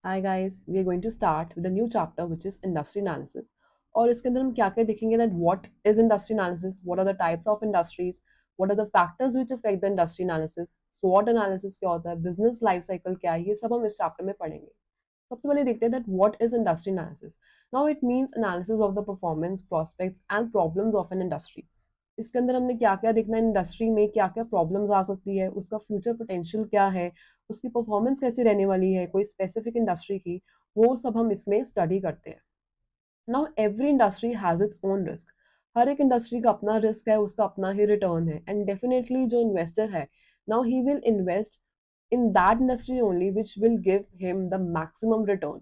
Hi guys, we are going to start with a new chapter which is industry analysis. और इसके अंदर हम क्या क्या देखेंगे that what is industry analysis, what are the types of industries, what are the factors which affect the industry analysis, SWOT analysis क्या होता है, business life cycle क्या है, ये सब हम इस चैप्टर में पढ़ेंगे. सबसे पहले देखते हैं that what is industry analysis. Now it means analysis of the performance, prospects and problems of an industry. इसके अंदर हमने क्या क्या देखना है इंडस्ट्री में क्या क्या प्रॉब्लम्स आ सकती है उसका फ्यूचर पोटेंशियल क्या है उसकी परफॉर्मेंस कैसी रहने वाली है कोई स्पेसिफिक इंडस्ट्री की वो सब हम इसमें स्टडी करते हैं. Now every industry has its own risk. हर एक इंडस्ट्री का अपना रिस्क है उसका अपना ही रिटर्न है एंड डेफिनेटली जो इन्वेस्टर है now he will invest in that industry only which will give him the maximum return.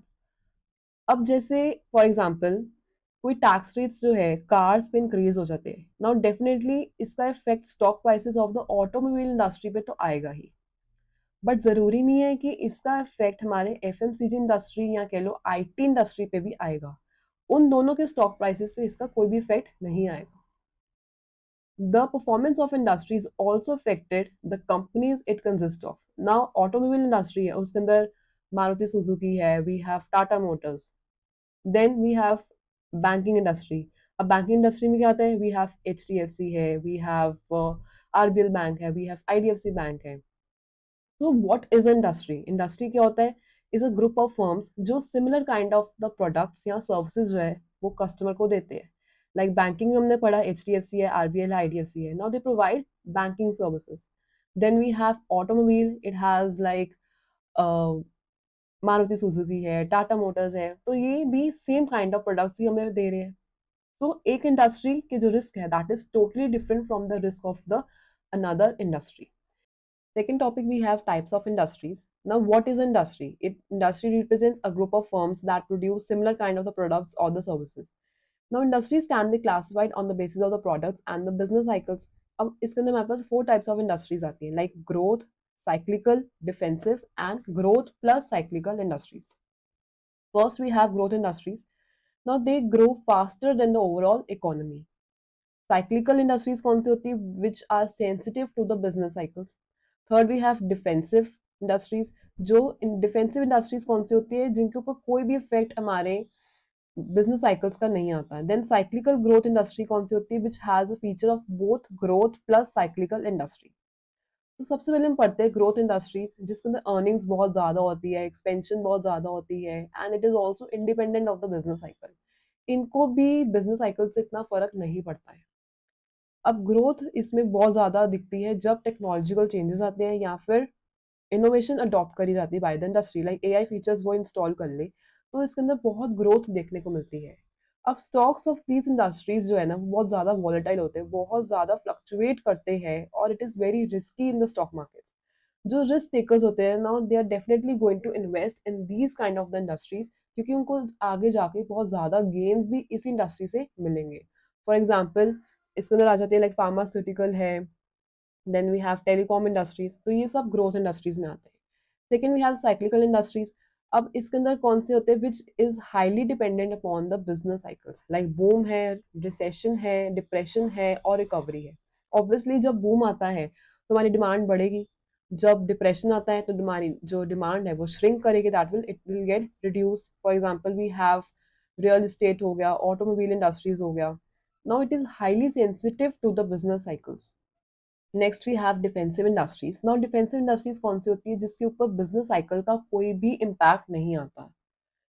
अब जैसे फॉर एग्जाम्पल कोई टैक्स रेट्स जो है कार्स पे इंक्रीज हो जाते हैं नाउ डेफिनेटली इसका effect stock prices of the automobile industry पे तो आएगा ही. बट ज़रूरी नहीं है कि इसका इफेक्ट हमारे एफएमसीजी इंडस्ट्री या कह लो आईटी इंडस्ट्री पे भी आएगा. उन दोनों के स्टॉक प्राइसेस पे इसका कोई भी इफेक्ट नहीं आएगा. The performance of industry is also affected the companies it consist of. Now automobile industry है उसके अंदर मारुति सुजुकी है we have Tata Motors. Then we have banking industry. अब बैंकिंग इंडस्ट्री में क्या आता है वी हैव एचडीएफसी है वी हैव आरबीएल बैंक है वी हैव आईडीएफसी बैंक है. तो व्हाट इज इंडस्ट्री. इंडस्ट्री क्या होता है is a group of firms जो similar kind of the products या सर्विसेज जो है वो कस्टमर को देते हैं. लाइक बैंकिंग में हमने पढ़ा एचडीएफसी है आरबीएल है आईडीएफसी है now they provide banking services. Then we have automobile it has like Maruti Suzuki है टाटा मोटर्स है तो ये भी सेम काइंड ऑफ प्रोडक्ट्स ही हमें दे रहे हैं. तो एक इंडस्ट्री के जो रिस्क है that is totally different from the risk of the another industry. Second topic we have types of industries. Now what is industry? Industry represents a group of firms that produce similar kind of the products or the services. Now industries can be classified on the basis of the products and the business cycles. अब इसके अंदर हमारे पास 4 types of industries आती हैं like growth, cyclical, defensive and growth plus cyclical industries. First we have growth industries. Now they grow faster than the overall economy. Cyclical industries कौन सी होती है which are sensitive to the business cycles. Third we have defensive industries. जो defensive industries कौन सी होती है जिनके ऊपर कोई भी इफेक्ट हमारे बिजनेस साइकिल्स का नहीं आता है. देन साइक्लिकल ग्रोथ इंडस्ट्री कौन सी होती है which has a feature of both growth plus cyclical industry. तो सबसे पहले हम पढ़ते हैं ग्रोथ इंडस्ट्रीज जिसके अंदर अर्निंग्स बहुत ज़्यादा होती है एक्सपेंशन बहुत ज़्यादा होती है and it is also independent of the business cycle. इनको भी बिजनेस साइकिल से इतना फर्क नहीं पड़ता है. अब ग्रोथ इसमें बहुत ज़्यादा दिखती है जब टेक्नोलॉजिकल चेंजेस आते हैं या फिर इनोवेशन अडॉप्ट करी जाती है by the industry like AI features वो इंस्टॉल कर ले तो इसके अंदर बहुत ग्रोथ देखने को मिलती है. अब स्टॉक्स ऑफ दीज इंडस्ट्रीज जो है ना वो बहुत ज़्यादा वॉलेटाइल होते हैं बहुत ज़्यादा फ्लक्चुएट करते हैं और it is very risky in the stock markets. जो रिस्क टेकर्स होते हैं now they are definitely going to invest in these kind of the industries क्योंकि उनको आगे जाके बहुत ज़्यादा गेन्स भी इसी इंडस्ट्री से मिलेंगे. फॉर एग्जाम्पल इसके अंदर आ जाती है लाइक फार्मास्यूटिकल है. Then we have telecom industries तो ये सब ग्रोथ इंडस्ट्रीज में आते हैं. Second we have cyclical industries. अब इसके अंदर कौन से होते हैं which is highly dependent upon the business cycles like boom है रिसेशन है डिप्रेशन है और रिकवरी है. ऑब्वियसली जब बूम आता है तो हमारी डिमांड बढ़ेगी. जब डिप्रेशन आता है तो हमारी जो डिमांड है वो श्रिंक करेगी that will it will get reduced. For example we have real estate हो गया ऑटोमोबाइल इंडस्ट्रीज हो गया. Now it is highly sensitive to the business cycles. Next we have defensive industries. Now defensive industries कौन सी होती है जिसके ऊपर बिजनेस साइकिल का कोई भी इम्पैक्ट नहीं आता.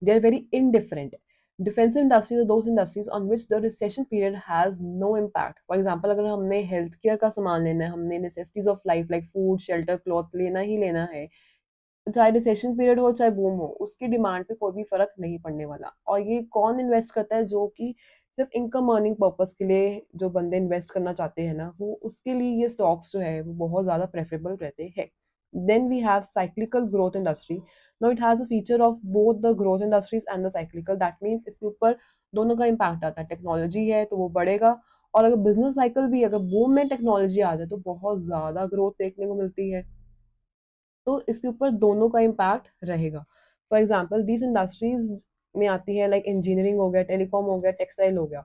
They are very indifferent. Defensive industries are those industries on which the recession period has no impact. For example अगर हमने हेल्थ केयर का सामान लेना है हमने necessities of life like food shelter cloth लेना ही लेना है चाहे रिसेशन पीरियड हो चाहे बूम हो उसकी डिमांड पे कोई भी फर्क नहीं पड़ने वाला. और ये कौन इन्वेस्ट करता है जो कि सिर्फ इनकम अर्निंग पर्पस के लिए जो बंदे इन्वेस्ट करना चाहते हैं ना वो उसके लिए ये स्टॉक्स जो है वो बहुत ज़्यादा प्रेफरेबल रहते हैं. Then we have cyclical growth industry. Now it has a feature of both the growth industries and the cyclical that means इसके ऊपर दोनों का इम्पैक्ट आता है. टेक्नोलॉजी है तो वो बढ़ेगा और अगर बिजनेस साइकिल भी अगर बूम में टेक्नोलॉजी आ जाए तो बहुत ज़्यादा ग्रोथ देखने को मिलती है. तो इसके ऊपर दोनों का इम्पैक्ट रहेगा. फॉर एग्जाम्पल दीज इंडस्ट्रीज में आती है लाइक इंजीनियरिंग हो गया टेलीकॉम हो गया टेक्सटाइल हो गया.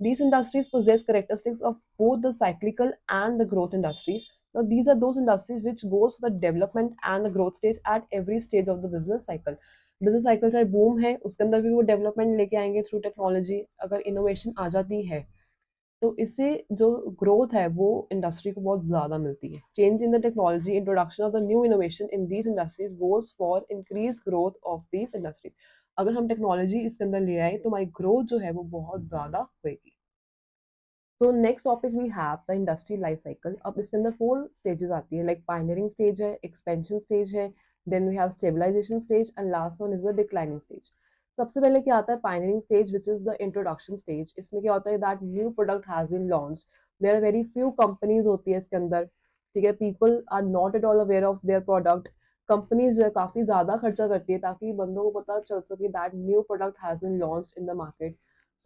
These industries possess characteristics of both the cyclical and the growth industries. Now these are those industries which goes for the development and the growth stage at every stage of the business cycle. Business cycle चाहे boom है उसके अंदर भी वो development लेके आएंगे through technology, अगर innovation आ जाती है तो इससे जो ग्रोथ है वो इंडस्ट्री को बहुत ज़्यादा मिलती है. Change in the technology, introduction of the new innovation in these industries goes for increase growth of these industries. अगर हम टेक्नोलॉजी इसके अंदर ले आए तो हमारी ग्रोथ जो है वो बहुत ज़्यादा होगी. तो next topic we have the industry life cycle. अब इसके अंदर 4 स्टेजेस आती है, लाइक पायनियरिंग स्टेज है, एक्सपेंशन स्टेज है, then we have stabilization stage and last one is the declining stage. सबसे पहले क्या आता है pioneering stage which is the introduction stage. इसमें क्या होता है that new product has been launched, there are very few companies होती है इसके अंदर, ठीक है, people are not at all aware of their product. Companies जो है काफ़ी ज़्यादा खर्चा करती है ताकि बंदों को पता चल सके that new product has been launched in the market.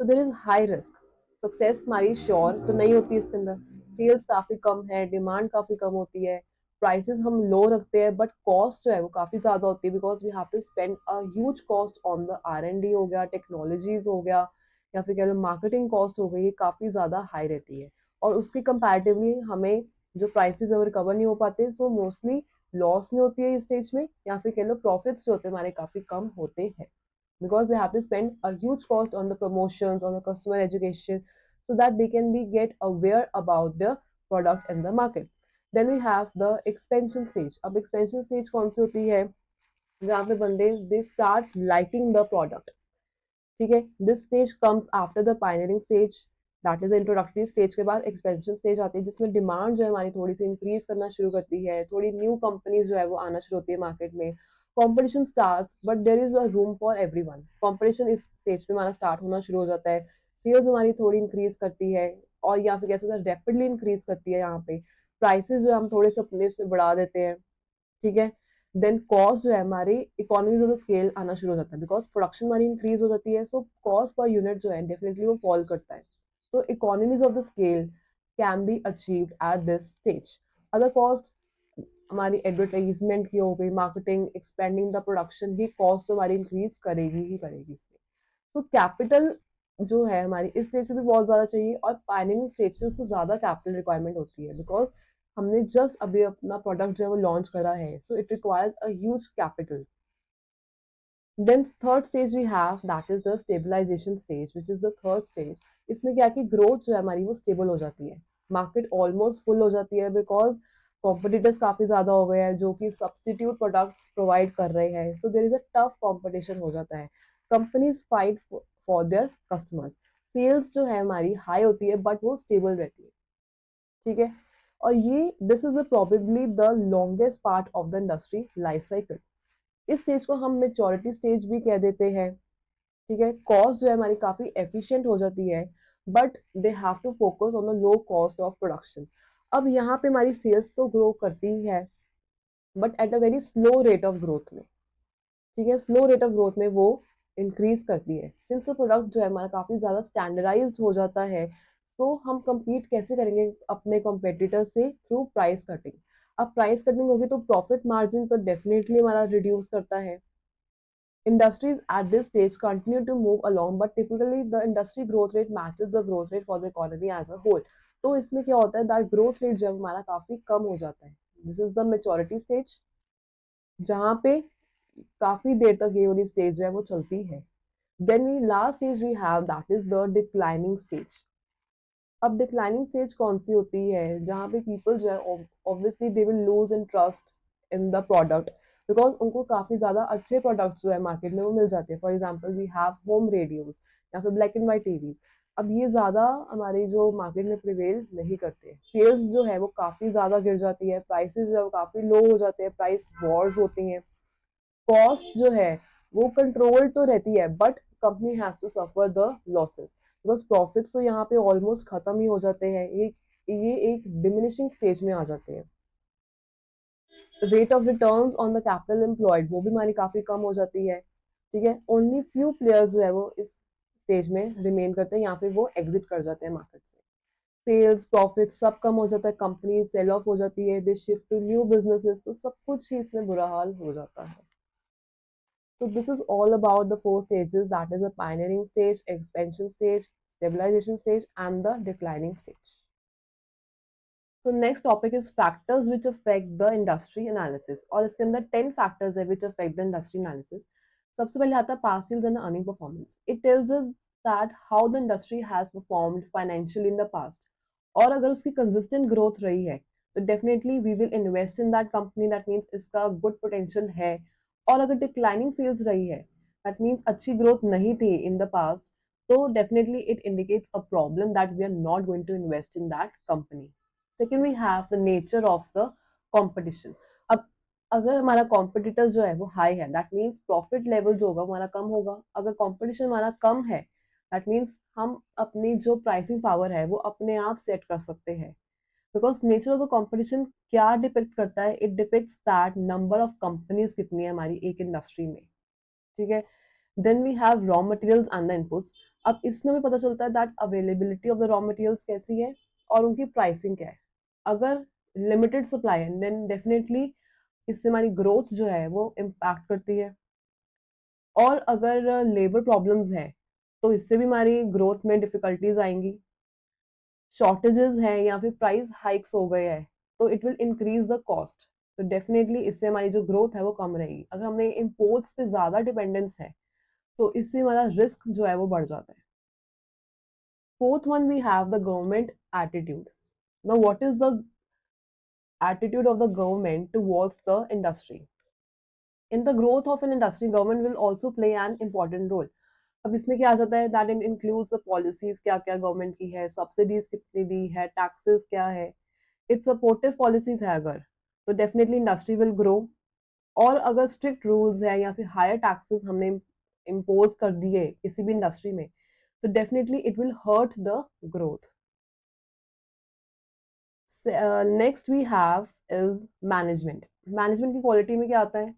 So there is high risk. Success हमारी श्योर तो नहीं होती इसके अंदर, सेल्स काफ़ी कम है, डिमांड काफ़ी कम होती है, प्राइसेस हम लो रखते हैं बट कॉस्ट जो है वो काफ़ी ज़्यादा होती है because we have to spend a huge cost on the R&D हो गया, टेक्नोलॉजीज हो गया, या फिर कह लो मार्केटिंग कॉस्ट हो गई, ये काफ़ी ज़्यादा हाई रहती है और उसके कंपैरेटिवली हमें जो प्राइसेस है वो रिकवर नहीं हो पाते. सो मोस्टली लॉस में होती है इस स्टेज में, या फिर कह लो प्रॉफिट्स जो होते हैं हमारे काफ़ी कम होते हैं because they have to spend a huge cost on the promotions, on the customer education, so that they can be get aware about the product in the market. Then we have the expansion stage. अब expansion stage कौन सी होती है जहाँ पे बंदे they start liking the product. ठीक है, this stage comes after the pioneering stage, that is introductory stage के बाद एक्सपेंशन स्टेज आती है जिसमें डिमांड जो है हमारी थोड़ी सी इंक्रीज करना शुरू करती है, थोड़ी न्यू कंपनीज जो है वो आना शुरू होती है मार्केट में, competition starts but there is a room for everyone. Competition इस स्टेज पे हमारा स्टार्ट होना शुरू हो जाता है, सेल्स हमारी थोड़ी इंक्रीज करती है और या फिर कैसे रैपिडली इंक्रीज करती है. यहाँ पे प्राइसेस जो हम थोड़े से अपने इसमें बढ़ा देते हैं, ठीक है. देन कॉस्ट जो है हमारी इकोनॉमीज ऑफ द स्केल आना शुरू हो जाता है बिकॉज प्रोडक्शन हमारी इंक्रीज हो जाती है, सो कॉस्ट पर यूनिट जो है डेफिनेटली वो फॉल करता है. तो economies of the scale can be achieved at this stage. Other cost हमारी एडवर्टाइजमेंट की हो गई, मार्केटिंग, एक्सपेंडिंग द प्रोडक्शन, ये कॉस्ट तो हमारी इंक्रीज करेगी ही करेगी इसमें. तो कैपिटल जो है हमारी इस स्टेज पे भी बहुत ज़्यादा चाहिए और पायनियरिंग स्टेज पे उससे ज़्यादा कैपिटल रिक्वायरमेंट होती है बिकॉज हमने जस्ट अभी अपना प्रोडक्ट जो है वो लॉन्च करा है, so it requires a huge capital. Then third stage we have that is the stabilization stage which is the third stage. इसमें क्या कि ग्रोथ जो है हमारी वो स्टेबल हो जाती है, मार्केट ऑलमोस्ट फुल हो जाती है बिकॉज कॉम्पिटिटर्स काफ़ी ज़्यादा हो गए हैं जो कि सब्सटीट्यूट प्रोडक्ट्स प्रोवाइड कर रहे हैं, so there is a tough competition हो जाता है. Companies fight for their customers. Sales जो है हमारी हाई होती है बट वो स्टेबल रहती है, ठीक है. और ये this is probably the longest part of the industry life cycle. इस स्टेज को हम मेच्योरिटी स्टेज भी कह देते हैं, ठीक है. कॉस्ट जो है हमारी काफ़ी एफिशिएंट हो जाती है but they have to focus on the low cost of production. अब यहाँ पे हमारी सेल्स तो ग्रो करती है but at a very slow rate of growth में, ठीक है. स्लो रेट ऑफ ग्रोथ में वो इंक्रीज करती है सिंस प्रोडक्ट जो है हमारा काफ़ी ज़्यादा स्टैंडर्डाइज्ड हो जाता है. तो हम compete कैसे करेंगे अपने competitor से थ्रू प्राइस कटिंग. अब प्राइस कटिंग होगी तो प्रॉफिट मार्जिन तो डेफिनेटली हमारा रिड्यूस करता है. Industries at this stage continue to move along but typically the industry growth rate matches the growth rate for the economy as a whole. तो इसमें क्या होता है दैट ग्रोथ रेट जब हमारा काफ़ी कम हो जाता है, this is the maturity stage जहाँ पे काफ़ी देर तक ये वाली स्टेज जो है वो चलती है. Then we last stage we have that is the declining stage. अब डिक्लाइनिंग स्टेज कौन सी होती है जहाँ पे पीपल जो है obviously they will lose interest in the product because उनको काफ़ी ज़्यादा अच्छे प्रोडक्ट्स जो है मार्केट में वो मिल जाते हैं. For example we have home radios या फिर ब्लैक एंड वाइट टीवीज. अब ये ज़्यादा हमारी जो मार्केट में प्रिवेल नहीं करते, सेल्स जो है वो काफ़ी ज़्यादा गिर जाती है, प्राइसेस जो है वो काफ़ी लो हो जाते हैं, प्राइस वॉर्स होती हैं, कॉस्ट जो है वो कंट्रोल तो रहती है but company has to suffer the losses because profits तो यहाँ पे ऑलमोस्ट खत्म ही हो जाते हैं, ये एक डिमिनिशिंग स्टेज में आ जाते हैं. Rate of returns on the capital employed वो भी हमारी काफ़ी कम हो जाती है, ठीक है. ओनली फ्यू प्लेयर्स जो है वो इस स्टेज में रिमेन करते हैं या फिर वो एग्जिट कर जाते हैं मार्केट से. सेल्स प्रॉफिट सब कम हो जाता है, कंपनी सेल ऑफ हो जाती है, they shift to new businesses, तो सब कुछ ही इसमें बुरा हाल हो जाता है. So this is all about the 4 stages, that is a pioneering stage, expansion stage, stabilization stage and the declining stage. So next topic is factors which affect the industry analysis, और इसके अंदर 10 factors है which affect the industry analysis. सबसे पहले आता है past sales and earning performance. It tells us that how the industry has performed financially in the past. और अगर उसकी consistent growth रही है तो definitely we will invest in that company. That means इसका good potential है. और अगर declining sales रही है that means अच्छी growth नहीं थी in the past, तो definitely it indicates a problem that we are not going to invest in that company. Second we have the nature of the competition. अब अगर हमारा competitor जो है वो हाई है दैट मीन्स प्रॉफिट लेवल जो होगा हमारा कम होगा. अगर कॉम्पिटिशन हमारा कम है दैट मीन्स हम अपनी जो प्राइसिंग पावर है वो अपने आप सेट कर सकते हैं. Because nature of the competition क्या डिपेक्ट करता है, it depicts that number of companies कितनी है हमारी एक इंडस्ट्री में. ठीक है. Then we have raw materials and the inputs. अब इसमें हमें पता चलता है that availability of the raw materials कैसी है और उनकी प्राइसिंग क्या है. अगर लिमिटेड सप्लाई है देन डेफिनेटली इससे हमारी ग्रोथ जो है वो इम्पैक्ट करती है. और अगर लेबर प्रॉब्लम्स है तो इससे भी हमारी ग्रोथ में डिफिकल्टीज आएंगी. शॉर्टेजेस हैं या फिर प्राइस हाइक्स हो गए हैं तो it will increase the cost. तो डेफिनेटली इससे हमारी जो ग्रोथ है वो कम रहेगी. अगर हमें इम्पोर्ट्स पे ज़्यादा डिपेंडेंस है तो इससे हमारा रिस्क जो है वो बढ़ जाता है. Fourth one we have the government attitude. Now what is the attitude of the government towards the industry? In the growth of an industry, government will also play an important role. अब इसमें क्या आ जाता है that it includes the policies, क्या क्या government की है, subsidies कितनी दी है, टैक्सेस क्या है. इट्स सपोर्टिव पॉलिसीज है अगर तो डेफिनेटली इंडस्ट्री विल ग्रो. और अगर स्ट्रिक्ट रूल्स है या फिर हायर टैक्सेस हमने इम्पोज कर दिए किसी भी इंडस्ट्री में तो definitely it will hurt the growth. Next we have is management. Management की क्वालिटी में क्या आता है,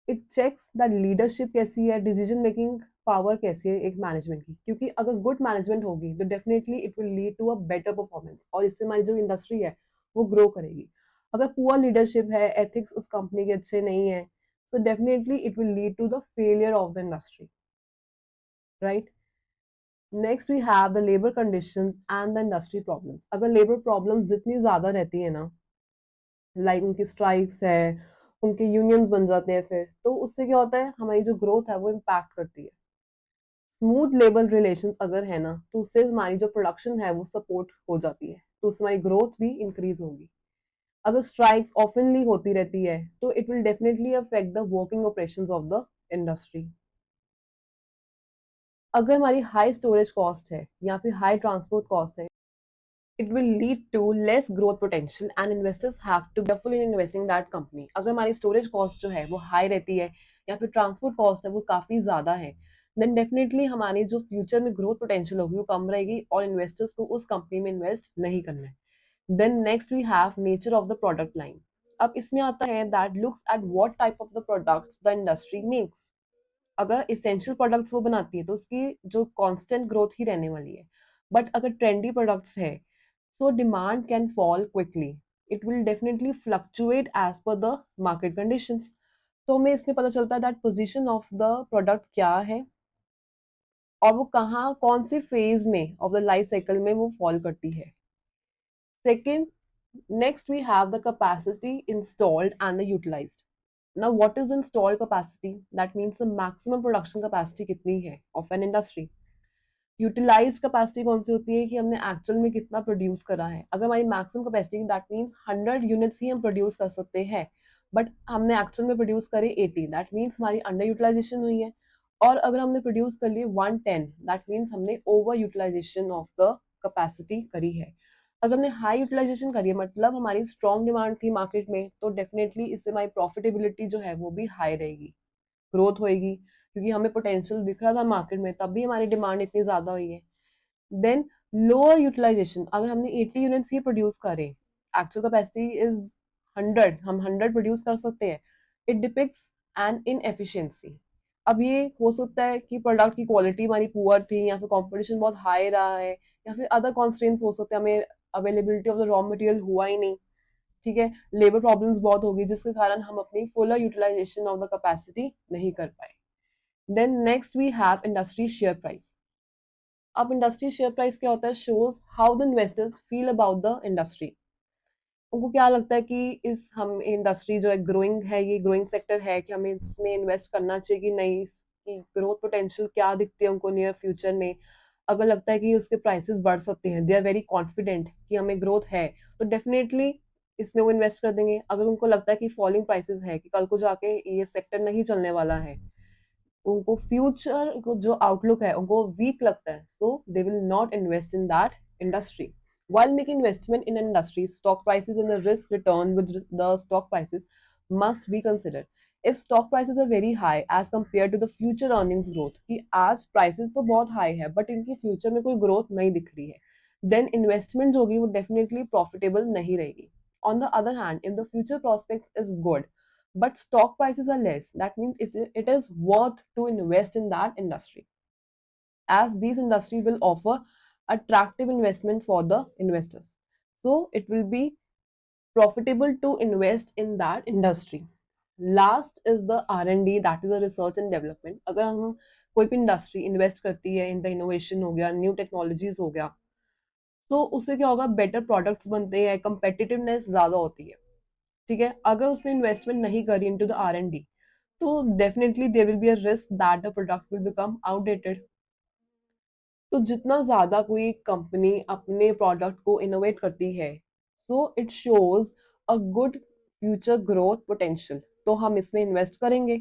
इट चेक्स दैट लीडरशिप कैसी है, डिसीजन मेकिंग पावर कैसी है एक मैनेजमेंट की. क्योंकि अगर गुड मैनेजमेंट होगी तो definitely it will lead to a better performance और इससे हमारी जो इंडस्ट्री है वो ग्रो करेगी. अगर पुअर लीडरशिप है, एथिक्स उस कंपनी के अच्छे नहीं है तो definitely it will lead to the failure of the industry. Right. Next we have the labour conditions and the industry problems. अगर लेबर प्रॉब्लम्स जितनी ज़्यादा रहती है ना, लाइक उनकी स्ट्राइक्स है, उनके यूनियंस बन जाते हैं फिर तो उससे क्या होता है हमारी जो ग्रोथ है वो इम्पैक्ट करती है. स्मूथ लेबर रिलेशंस अगर है ना तो उससे हमारी जो प्रोडक्शन है वो सपोर्ट हो जाती है तो उससे हमारी ग्रोथ भी इंक्रीज होगी. अगर स्ट्राइक्स ऑफनली होती रहती है तो it will definitely affect the working operations of the industry. अगर हमारी हाई स्टोरेज कॉस्ट है या फिर हाई ट्रांसपोर्ट कॉस्ट है it will lead to less growth potential and investors have to be careful in investing that company. अगर हमारी storage cost जो है वो हाई रहती है या फिर ट्रांसपोर्ट कॉस्ट है वो काफ़ी ज़्यादा है देन डेफिनेटली हमारी जो फ्यूचर में ग्रोथ पोटेंशियल होगी वो कम रहेगी और इन्वेस्टर्स को उस कंपनी में इन्वेस्ट नहीं करना है. Then next we have nature of the product line. अब इसमें आता है that looks at what type of the products the industry makes. अगर इसेंशियल प्रोडक्ट्स वो बनाती है तो उसकी जो कांस्टेंट ग्रोथ ही रहने वाली है. बट अगर ट्रेंडी प्रोडक्ट्स है so demand can fall quickly. It will definitely fluctuate as per the market conditions. तो हमें इसमें पता चलता है that position of the product क्या है और वो कहाँ कौन से फेज में of the life cycle में वो fall करती है. Second, next we have the capacity installed and the utilized. Now what is installed capacity? That means the maximum production capacity कितनी है of an industry. Utilise capacity कौन सी होती है कि हमने एक्चुअल में कितना प्रोड्यूस करा है. अगर हमारी maximum capacity that means 100 units ही हम प्रोड्यूस कर सकते हैं बट हमने एक्चुअल में प्रोड्यूस करे 80 दैट मीन्स हमारी अंडर यूटिलाइजेशन हुई है. और अगर हमने प्रोड्यूस कर लिए 110 दैट मीन्स हमने over utilisation of the capacity करी है. अगर हमने हाई यूटिलाइजेशन करी है मतलब हमारी स्ट्रॉन्ग डिमांड थी मार्केट में तो डेफिनेटली इससे हमारी प्रॉफिटेबिलिटी जो है वो भी हाई रहेगी, ग्रोथ होएगी क्योंकि हमें पोटेंशियल दिख रहा था मार्केट में तब भी हमारी डिमांड इतनी ज़्यादा हुई है. Then lower utilisation. अगर हमने 80 यूनिट्स ही प्रोड्यूस करे, एक्चुअल कैपेसिटी इज 100, हम 100 प्रोड्यूस कर सकते हैं, इट डिपिक्ट्स एन इनएफिशिएंसी. अब ये हो सकता है कि प्रोडक्ट की क्वालिटी हमारी पुअर थी या फिर कंपटीशन बहुत हाई रहा है या फिर अदर कॉन्स्ट्रेंट्स हो सकते हैं, हमें availability of the raw material हुआ ही नहीं. ठीक है, लेबर प्रॉब्लम्स बहुत होगी जिसके कारण हम अपनी full utilisation of the capacity नहीं कर पाए. Then next we have industry share price. अब इंडस्ट्री शेयर प्राइस क्या होता है, shows how the investors feel about the industry. उनको क्या लगता है कि इस हम इंडस्ट्री जो है ग्रोइंग है, ये ग्रोइंग सेक्टर है, कि हमें इसमें इन्वेस्ट करना चाहिए कि नहीं, इसकी ग्रोथ पोटेंशियल क्या दिखती है उनको नियर फ्यूचर में। अगर लगता है कि उसके प्राइसेस बढ़ सकते हैं, दे आर वेरी कॉन्फिडेंट कि हमें ग्रोथ है, तो डेफिनेटली इसमें वो इन्वेस्ट कर देंगे। अगर उनको लगता है कि फॉलिंग प्राइसेस है, कि कल को जाके ये सेक्टर नहीं चलने वाला है, उनको फ्यूचर को जो आउटलुक है उनको वीक लगता है, so they will not invest in that industry. While making investment in an industry, stock prices and the risk return with the stock prices must be considered. If stock prices are very high as compared to the future earnings growth, कि आज prices तो बहुत high है but इनकी future में कोई growth नहीं दिख रही है, then investment जो होगी वो definitely profitable नहीं रहेगी. On the other hand, if the future prospects is good but stock prices are less, that means it is worth to invest in that industry, as these industries will offer attractive investment for the investors. So it will be profitable to invest in that industry. Last is the R&D, that is the research and development. अगर हम कोई भी industry invest करती है in the innovation हो गया, new technologies हो गया, तो उससे क्या होगा, बेटर प्रोडक्ट्स बनते हैं, कंपेटिटिवनेस ज्यादा होती है। ठीक है, अगर उसने इन्वेस्टमेंट नहीं करी इनटू द R&D, तो definitely there will be a risk that the product will become outdated. तो जितना ज़्यादा कोई कंपनी अपने प्रोडक्ट को इनोवेट करती है, so it shows a good future growth potential, तो हम इसमें इन्वेस्ट करेंगे।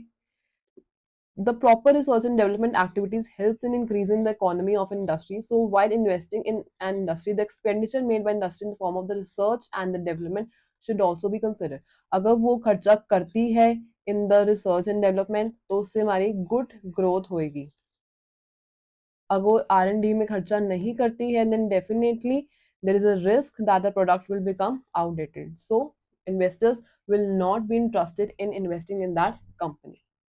The proper research and development activities helps in increasing the economy of industry. So while investing in an industry, the expenditure made by industry in the form of the research and the development should also be considered. अगर वो खर्चा करती है in the research and development, तो उससे हमारी good growth होएगी। अगर वो R&D में खर्चा नहीं करती है, then definitely there is a risk that the product will become outdated. So investors will not be interested in investing in that company.